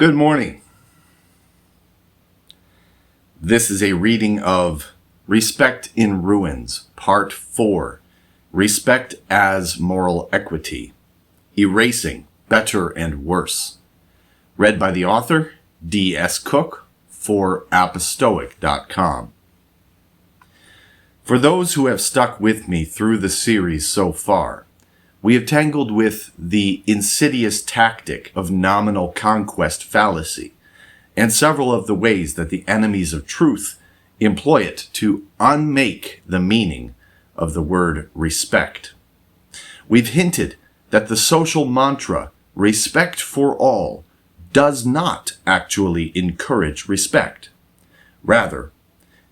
Good morning. This is a reading of Respect in Ruins, Part 4, Respect as Moral Equity, Erasing Better and Worse, read by the author, D.S. Cook, for Apostoic.com. For those who have stuck with me through the series so far, we have tangled with the insidious tactic of nominal conquest fallacy, and several of the ways that the enemies of truth employ it to unmake the meaning of the word respect. We've hinted that the social mantra, respect for all, does not actually encourage respect. Rather,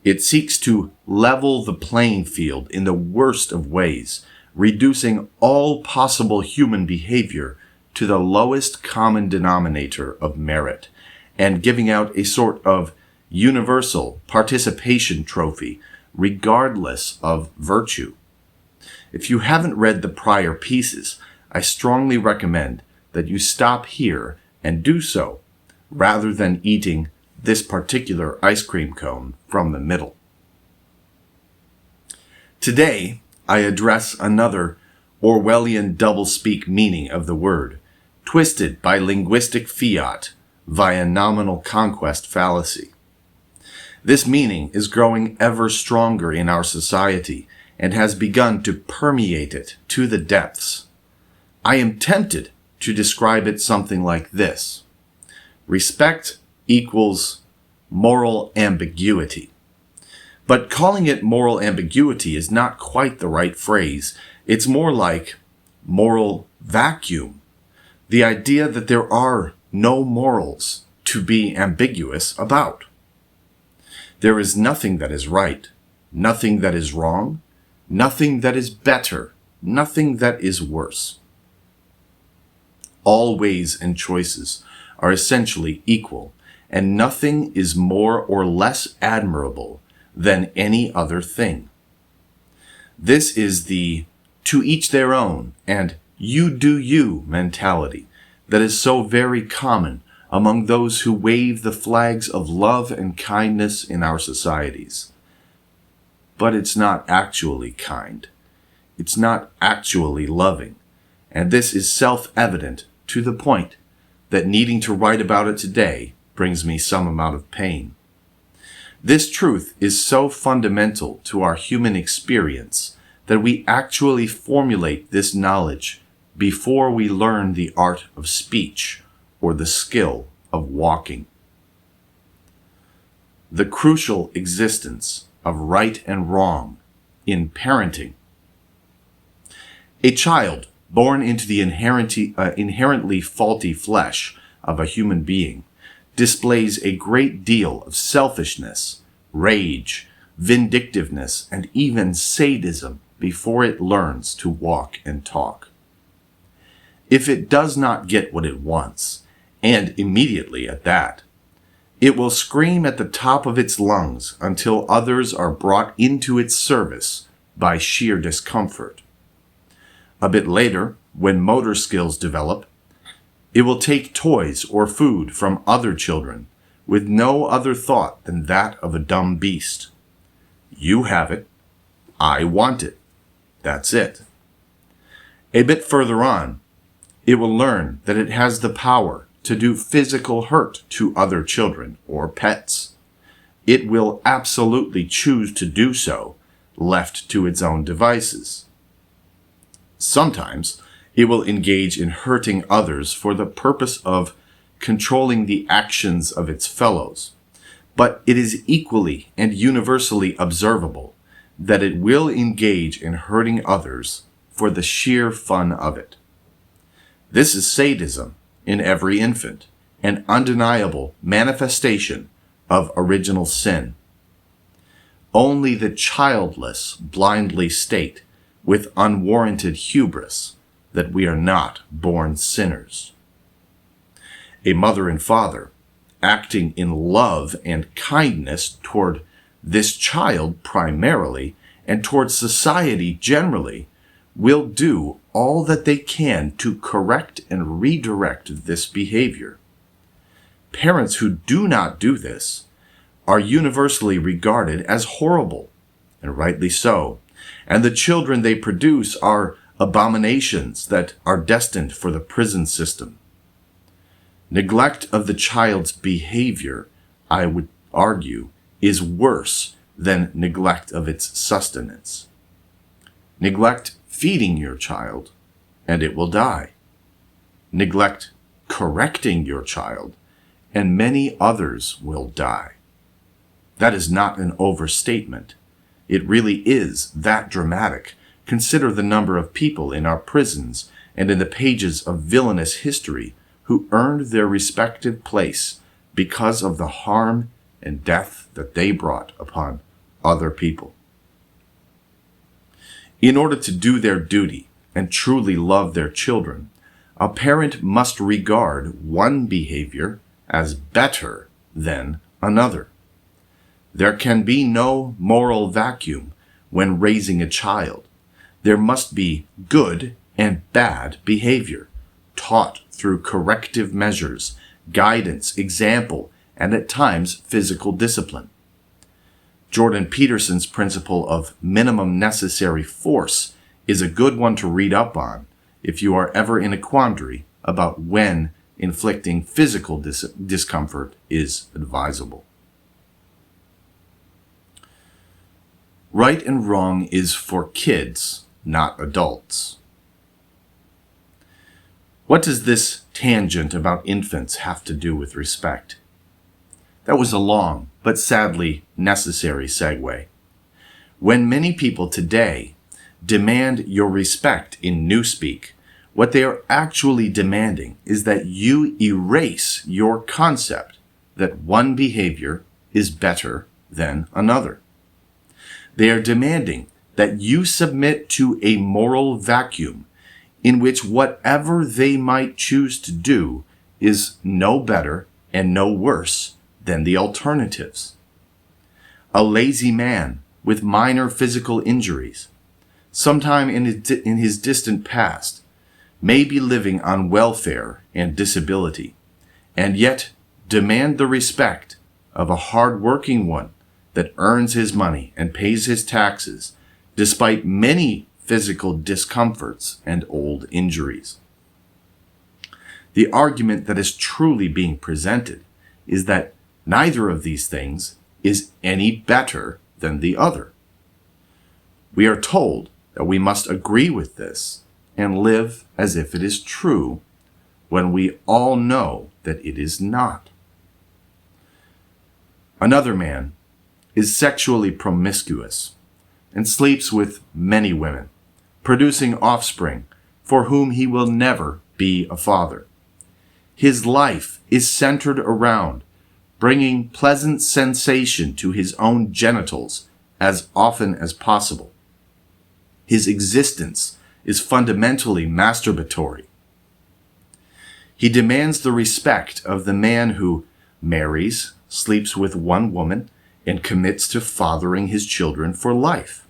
it seeks to level the playing field in the worst of ways, reducing all possible human behavior to the lowest common denominator of merit, and giving out a sort of universal participation trophy regardless of virtue. If you haven't read the prior pieces, I strongly recommend that you stop here and do so, rather than eating this particular ice cream cone from the middle. Today, I address another Orwellian doublespeak meaning of the word, twisted by linguistic fiat via nominal conquest fallacy. This meaning is growing ever stronger in our society and has begun to permeate it to the depths. I am tempted to describe it something like this: respect equals moral ambiguity. But calling it moral ambiguity is not quite the right phrase. It's more like moral vacuum. The idea that there are no morals to be ambiguous about. There is nothing that is right, nothing that is wrong, nothing that is better, nothing that is worse. All ways and choices are essentially equal, and nothing is more or less admirable than any other thing. This is the to each their own and you do you mentality that is so very common among those who wave the flags of love and kindness in our societies. But it's not actually kind. It's not actually loving. And this is self-evident to the point that needing to write about it today brings me some amount of pain. This truth is so fundamental to our human experience that we actually formulate this knowledge before we learn the art of speech or the skill of walking. The crucial existence of right and wrong in parenting. A child born into the inherently faulty flesh of a human being displays a great deal of selfishness, rage, vindictiveness, and even sadism before it learns to walk and talk. If it does not get what it wants, and immediately at that, it will scream at the top of its lungs until others are brought into its service by sheer discomfort. A bit later, when motor skills develop, it will take toys or food from other children with no other thought than that of a dumb beast. You have it. I want it. That's it. A bit further on, it will learn that it has the power to do physical hurt to other children or pets. It will absolutely choose to do so, left to its own devices. Sometimes, it will engage in hurting others for the purpose of controlling the actions of its fellows. But it is equally and universally observable that it will engage in hurting others for the sheer fun of it. This is sadism in every infant, an undeniable manifestation of original sin. Only the childless blindly state with unwarranted hubris that we are not born sinners. A mother and father, acting in love and kindness toward this child primarily, and toward society generally, will do all that they can to correct and redirect this behavior. Parents who do not do this are universally regarded as horrible, and rightly so, and the children they produce are abominations that are destined for the prison system. Neglect of the child's behavior, I would argue, is worse than neglect of its sustenance. Neglect feeding your child, and it will die. Neglect correcting your child, and many others will die. That is not an overstatement. It really is that dramatic. Consider the number of people in our prisons and in the pages of villainous history who earned their respective place because of the harm and death that they brought upon other people. In order to do their duty and truly love their children, a parent must regard one behavior as better than another. There can be no moral vacuum when raising a child. There must be good and bad behavior, taught through corrective measures, guidance, example, and at times physical discipline. Jordan Peterson's principle of minimum necessary force is a good one to read up on if you are ever in a quandary about when inflicting physical discomfort is advisable. Right and wrong is for kids, not adults. What does this tangent about infants have to do with respect? That was a long, but sadly necessary segue. When many people today demand your respect in newspeak, what they are actually demanding is that you erase your concept that one behavior is better than another. They are demanding that you submit to a moral vacuum in which whatever they might choose to do is no better and no worse than the alternatives. A lazy man with minor physical injuries, sometime in his distant past, may be living on welfare and disability, and yet demand the respect of a hardworking one that earns his money and pays his taxes, despite many physical discomforts and old injuries. The argument that is truly being presented is that neither of these things is any better than the other. We are told that we must agree with this and live as if it is true when we all know that it is not. Another man is sexually promiscuous and sleeps with many women, producing offspring for whom he will never be a father. His life is centered around bringing pleasant sensation to his own genitals as often as possible. His existence is fundamentally masturbatory. He demands the respect of the man who marries, sleeps with one woman, and commits to fathering his children for life.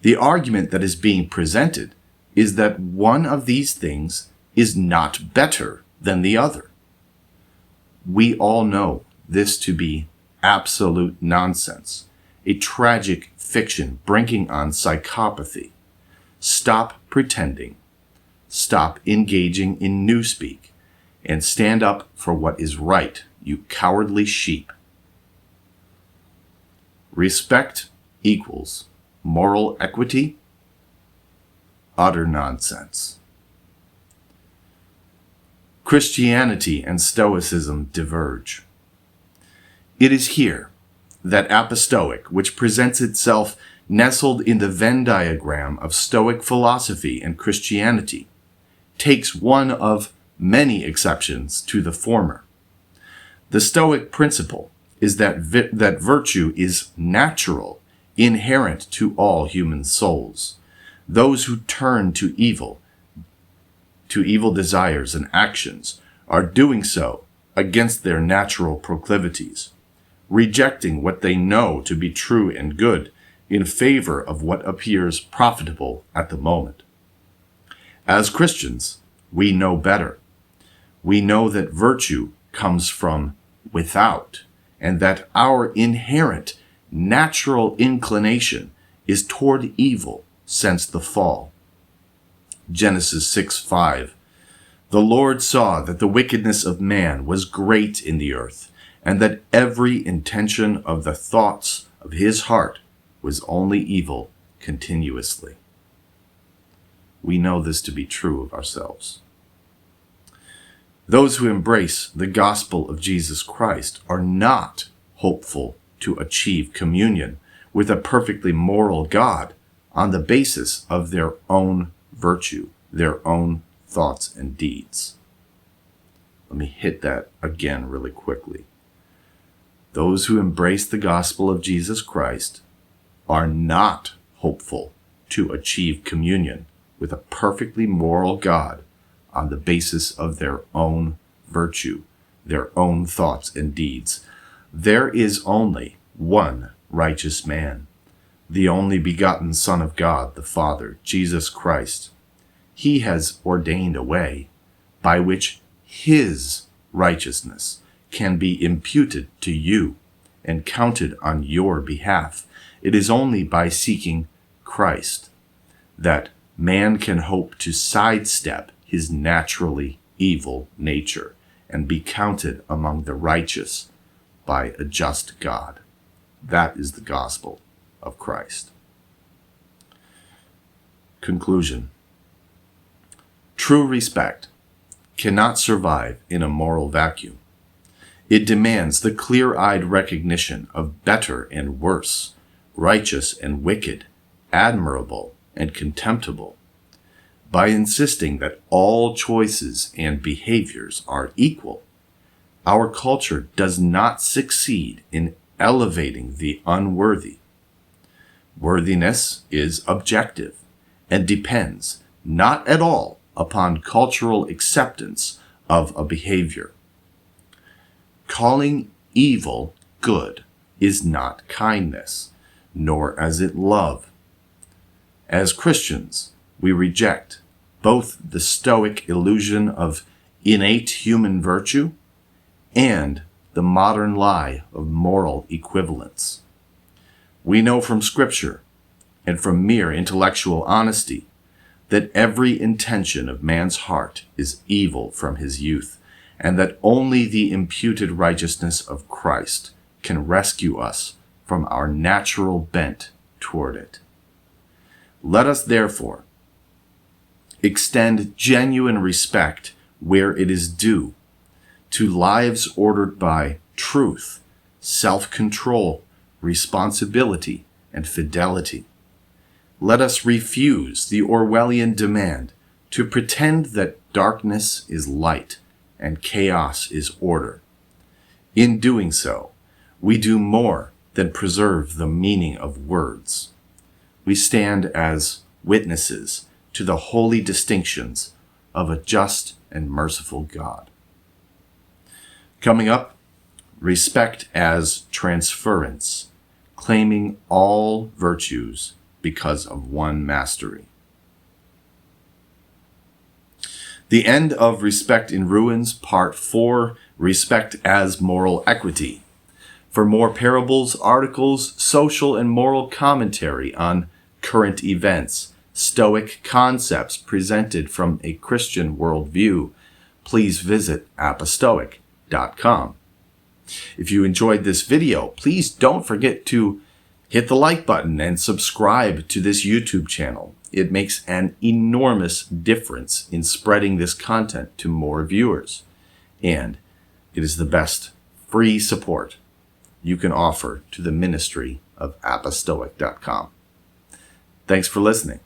The argument that is being presented is that one of these things is not better than the other. We all know this to be absolute nonsense, a tragic fiction brinking on psychopathy. Stop pretending, stop engaging in newspeak, and stand up for what is right, you cowardly sheep. Respect equals moral equity? Utter nonsense. Christianity and Stoicism diverge. It is here that Apostoic, which presents itself nestled in the Venn diagram of Stoic philosophy and Christianity, takes one of many exceptions to the former. The Stoic principle is that virtue is natural, inherent to all human souls. Those who turn to evil desires and actions, are doing so against their natural proclivities, rejecting what they know to be true and good in favor of what appears profitable at the moment. As Christians, we know better. We know that virtue comes from without, and that our inherent natural inclination is toward evil since the fall. Genesis 6:5. The Lord saw that the wickedness of man was great in the earth, and that every intention of the thoughts of his heart was only evil continuously. We know this to be true of ourselves. Those who embrace the gospel of Jesus Christ are not hopeful to achieve communion with a perfectly moral God on the basis of their own virtue, their own thoughts and deeds. Let me hit that again really quickly. Those who embrace the gospel of Jesus Christ are not hopeful to achieve communion with a perfectly moral God on the basis of their own virtue, their own thoughts and deeds. There is only one righteous man, the only begotten Son of God, the Father, Jesus Christ. He has ordained a way by which his righteousness can be imputed to you and counted on your behalf. It is only by seeking Christ that man can hope to sidestep his naturally evil nature and be counted among the righteous by a just God. That is the gospel of Christ. Conclusion. True respect cannot survive in a moral vacuum. It demands the clear-eyed recognition of better and worse, righteous and wicked, admirable and contemptible. By insisting that all choices and behaviors are equal, our culture does not succeed in elevating the unworthy. Worthiness is objective and depends not at all upon cultural acceptance of a behavior. Calling evil good is not kindness, nor is it love. As Christians, we reject both the Stoic illusion of innate human virtue and the modern lie of moral equivalence. We know from Scripture and from mere intellectual honesty that every intention of man's heart is evil from his youth, and that only the imputed righteousness of Christ can rescue us from our natural bent toward it. Let us therefore extend genuine respect where it is due to lives ordered by truth, self-control, responsibility, and fidelity. Let us refuse the Orwellian demand to pretend that darkness is light and chaos is order. In doing so, we do more than preserve the meaning of words. We stand as witnesses to the holy distinctions of a just and merciful God. Coming up, respect as transference, claiming all virtues because of one mastery. The End of Respect in Ruins, Part 4, Respect as Moral Equity. For more parables, articles, social and moral commentary on current events, Stoic concepts presented from a Christian worldview, please visit Apostoic.com. If you enjoyed this video, please don't forget to hit the like button and subscribe to this YouTube channel. It makes an enormous difference in spreading this content to more viewers, and it is the best free support you can offer to the ministry of Apostoic.com. Thanks for listening.